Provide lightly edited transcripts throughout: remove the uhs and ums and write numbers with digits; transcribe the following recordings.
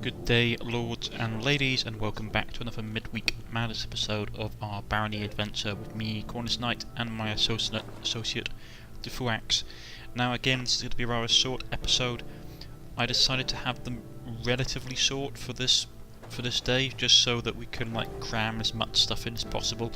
Good day, lords and ladies, and welcome back to another midweek madness episode of our Barony adventure with me, Cornish-Knight, and my associate, Defuax. Now again, this is going to be a rather short episode. I decided to have them relatively short for this day, just so that we can cram as much stuff in as possible.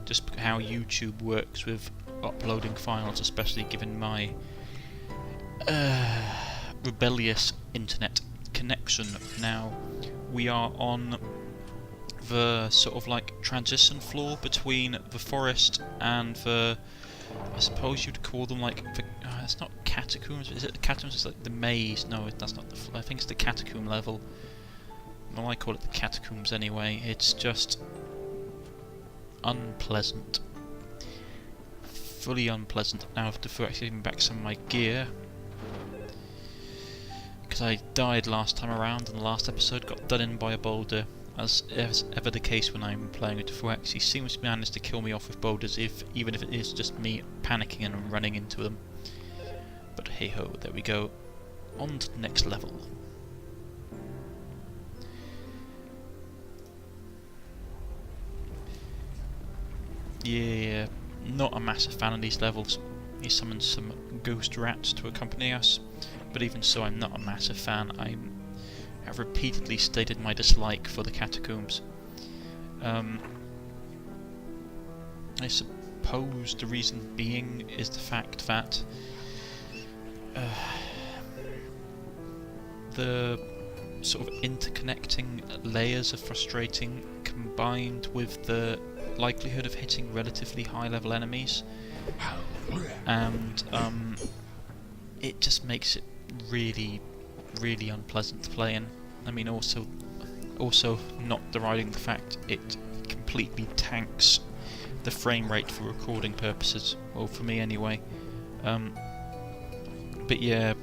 Just how YouTube works with uploading files, especially given my rebellious internet connection. Now we are on the sort of transition floor between the forest and the, I suppose you'd call them it's not catacombs, is it the catacombs? It's like the maze. No, that's not the, I think it's the catacomb level. Well, I call it the catacombs anyway. It's just unpleasant, fully unpleasant. Now I have to actually give back some of my gear, because I died last time around and the last episode got done in by a boulder, as is ever the case when I'm playing with Defuax. He seems to manage to kill me off with boulders, even if it is just me panicking and running into them. But hey ho, there we go. On to the next level. Yeah, not a massive fan of these levels. He summons some ghost rats to accompany us, but even so I'm not a massive fan. I have repeatedly stated my dislike for the catacombs. I suppose the reason being is the fact that the sort of interconnecting layers are frustrating, combined with the likelihood of hitting relatively high level enemies, and it just makes it really unpleasant to play in. I mean, also not deriding the fact it completely tanks the frame rate for recording purposes, well, for me anyway. But yeah,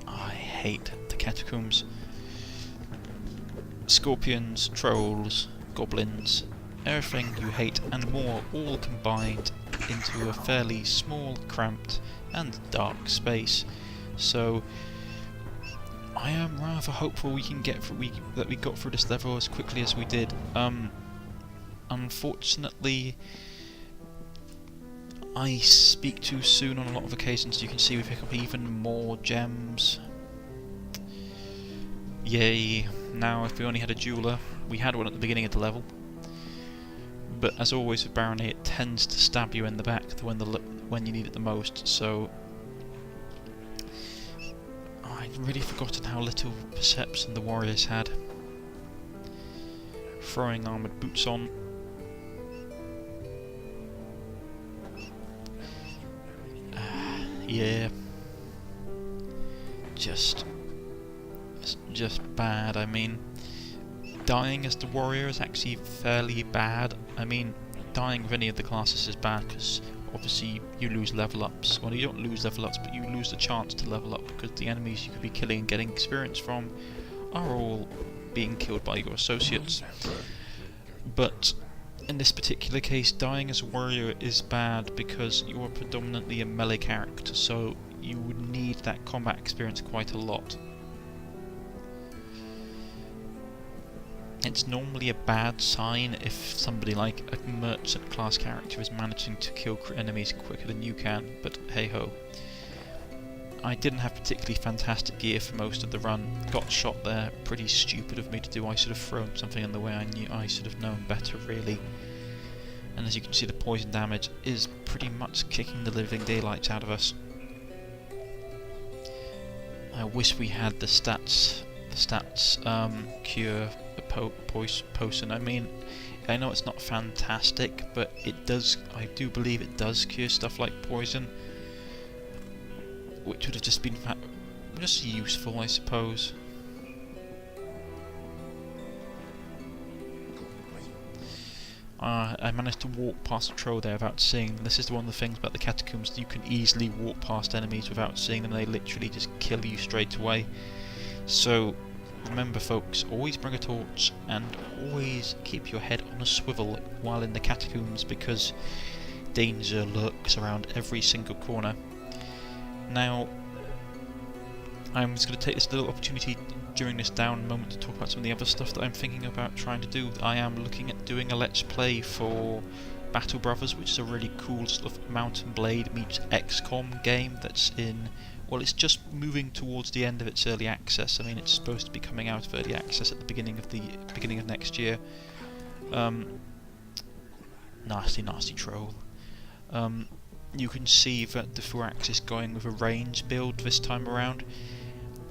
I hate the catacombs. Scorpions, trolls, goblins, everything you hate and more, all combined into a fairly small, cramped and dark space. So I am rather hopeful we can that we got through this level as quickly as we did. Unfortunately, I speak too soon on a lot of occasions. You can see we pick up even more gems. Yay. Now if we only had a jeweler, we had one at the beginning of the level, but as always with Barony, it tends to stab you in the back when you need it the most. So I'd really forgotten how little perception the warriors had. Throwing armoured boots on. Yeah, just bad. I mean, dying as the warrior is actually fairly bad. I mean, dying with any of the classes is bad because obviously you lose level ups. Well, you don't lose level ups, but you lose the chance to level up because the enemies you could be killing and getting experience from are all being killed by your associates. But in this particular case, dying as a warrior is bad because you're predominantly a melee character, so you would need that combat experience quite a lot. It's normally a bad sign if somebody like a merchant class character is managing to kill enemies quicker than you can, but hey ho. I didn't have particularly fantastic gear for most of the run, got shot there, pretty stupid of me to do. I should have thrown something in the way. I should have known better, really. And as you can see, the poison damage is pretty much kicking the living daylights out of us. I wish we had the stats cure potion. I mean, I know it's not fantastic, but it does. I do believe it does cure stuff like poison, which would have just been just useful, I suppose. I managed to walk past a troll there without seeing them. This is one of the things about the catacombs: you can easily walk past enemies without seeing them. They literally just kill you straight away. So remember, folks, always bring a torch and always keep your head on a swivel while in the catacombs, because danger lurks around every single corner. Now, I'm just going to take this little opportunity during this down moment to talk about some of the other stuff that I'm thinking about trying to do. I am looking at doing a Let's Play for Battle Brothers, which is a really cool sort of Mount and Blade meets XCOM game that's in... Well, it's just moving towards the end of its early access. I mean, it's supposed to be coming out of early access at the beginning of next year. Nasty troll. You can see that the Furax is going with a range build this time around.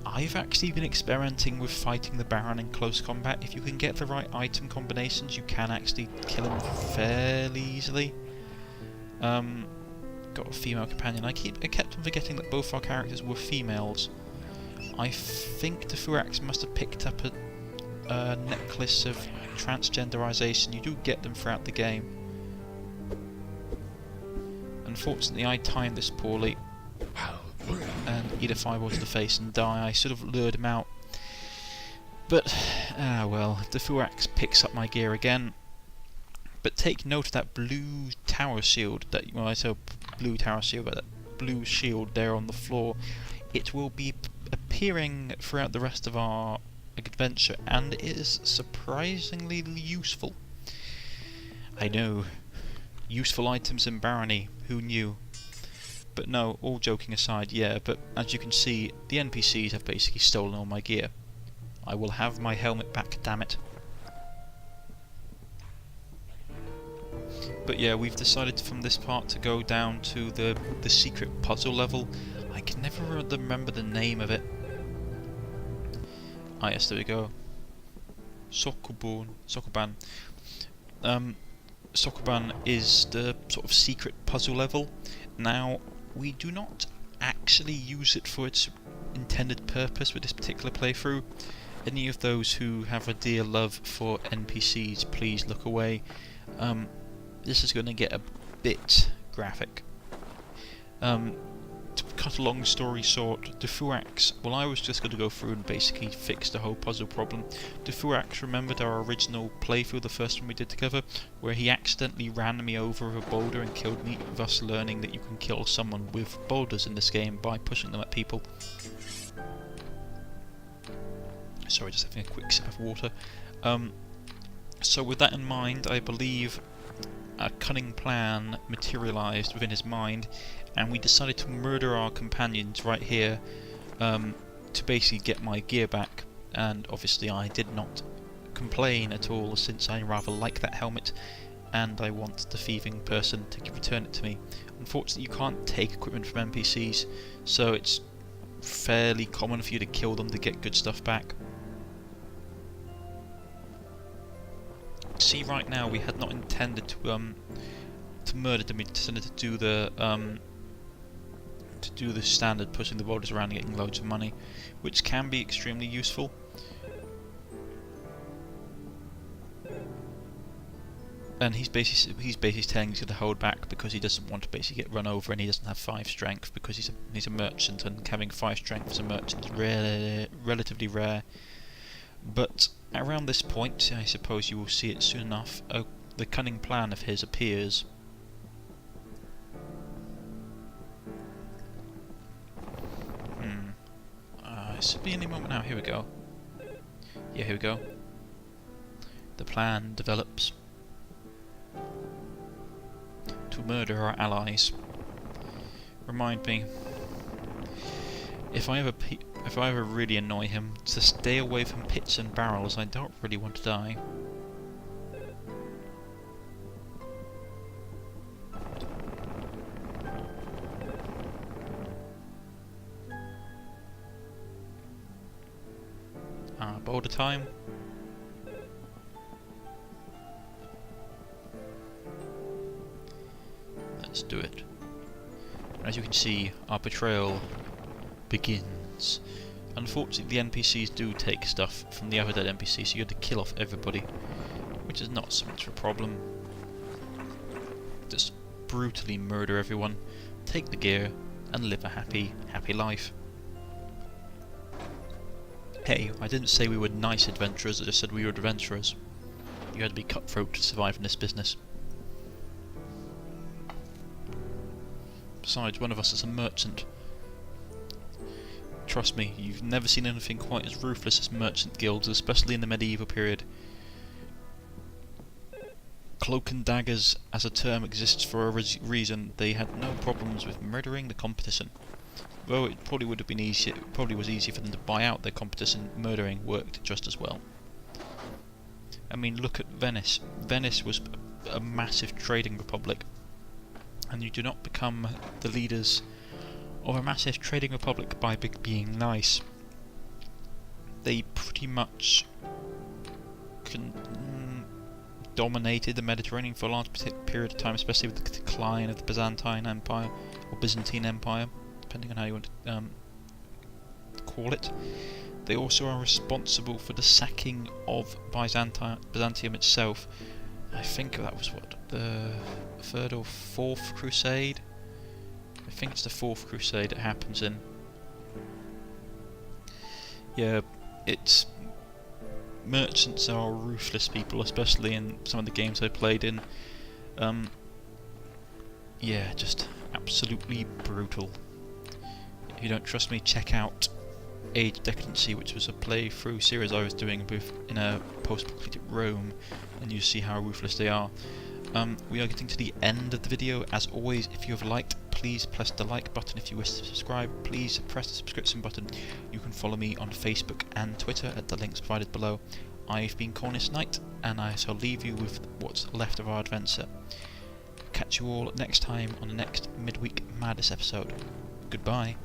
I've actually been experimenting with fighting the Baron in close combat. If you can get the right item combinations, you can actually kill him fairly easily. Got a female companion. I kept on forgetting that both our characters were females. I think the Furax must have picked up a necklace of transgenderization. You do get them throughout the game. Unfortunately, I timed this poorly and eat a fireball to the face and die. I sort of lured him out. But, well, the Furax picks up my gear again. But take note of that blue tower shield, well, I say blue tower shield, but that blue shield there on the floor. It will be appearing throughout the rest of our adventure, and it is surprisingly useful. I know, useful items in Barony, who knew? But no, all joking aside, yeah, but as you can see, the NPCs have basically stolen all my gear. I will have my helmet back, damn it. But yeah, we've decided from this part to go down to the secret puzzle level. I can never remember the name of it. Ah yes, there we go. Sokoban. Sokoban is the sort of secret puzzle level. Now, we do not actually use it for its intended purpose with this particular playthrough. Any of those who have a dear love for NPCs, please look away. This is going to get a bit graphic. To cut a long story short, the Furax, well, I was just going to go through and basically fix the whole puzzle problem. The Furax remembered our original playthrough, the first one we did together, where he accidentally ran me over with a boulder and killed me, thus learning that you can kill someone with boulders in this game by pushing them at people. Sorry, just having a quick sip of water. So with that in mind, I believe a cunning plan materialised within his mind, and we decided to murder our companions right here to basically get my gear back. And obviously I did not complain at all, since I rather like that helmet and I want the thieving person to return it to me. Unfortunately, you can't take equipment from NPCs, so it's fairly common for you to kill them to get good stuff back. See, right now we had not intended to murder them. We intended to do the standard, pushing the boulders around and getting loads of money, which can be extremely useful. And he's basically telling he's going to hold back because he doesn't want to basically get run over, and he doesn't have 5 strength because he's a merchant, and having 5 strength as a merchant is relatively rare. But around this point, I suppose you will see it soon enough, the cunning plan of his appears. This should be any moment now. Here we go. Yeah, here we go. The plan develops to murder our allies. Remind me, if I ever really annoy him, to stay away from pits and barrels. I don't really want to die. Boulder time. Let's do it. As you can see, our betrayal begins. Unfortunately, the NPCs do take stuff from the other dead NPCs, so you have to kill off everybody, which is not so much of a problem. Just brutally murder everyone, take the gear, and live a happy, happy life. Hey, I didn't say we were nice adventurers, I just said we were adventurers. You had to be cutthroat to survive in this business. Besides, one of us is a merchant. Trust me, you've never seen anything quite as ruthless as merchant guilds, especially in the medieval period. Cloak and daggers as a term exists for a reason. They had no problems with murdering the competition. Though it probably would have been easier, probably was easier for them to buy out their competition, murdering worked just as well. I mean, look at Venice. Venice was a massive trading republic, and you do not become the leaders of a massive trading republic by being nice. They pretty much dominated the Mediterranean for a large period of time, especially with the decline of the Byzantine Empire, or Byzantine Empire, depending on how you want to call it. They also are responsible for the sacking of Byzantium itself. I think that was what, the 3rd or 4th Crusade? I think it's the 4th Crusade it happens in. Yeah, it's... merchants are ruthless people, especially in some of the games I played in. Yeah, just absolutely brutal. If you don't trust me, check out Age of Decadency, which was a playthrough series I was doing in a post-apocalyptic Rome, and you see how ruthless they are. We are getting to the end of the video. As always, if you have liked, please press the like button. If you wish to subscribe, please press the subscription button. You can follow me on Facebook and Twitter at the links provided below. I've been Cornish-Knight, and I shall leave you with what's left of our adventure. Catch you all next time on the next Midweek Madness episode. Goodbye.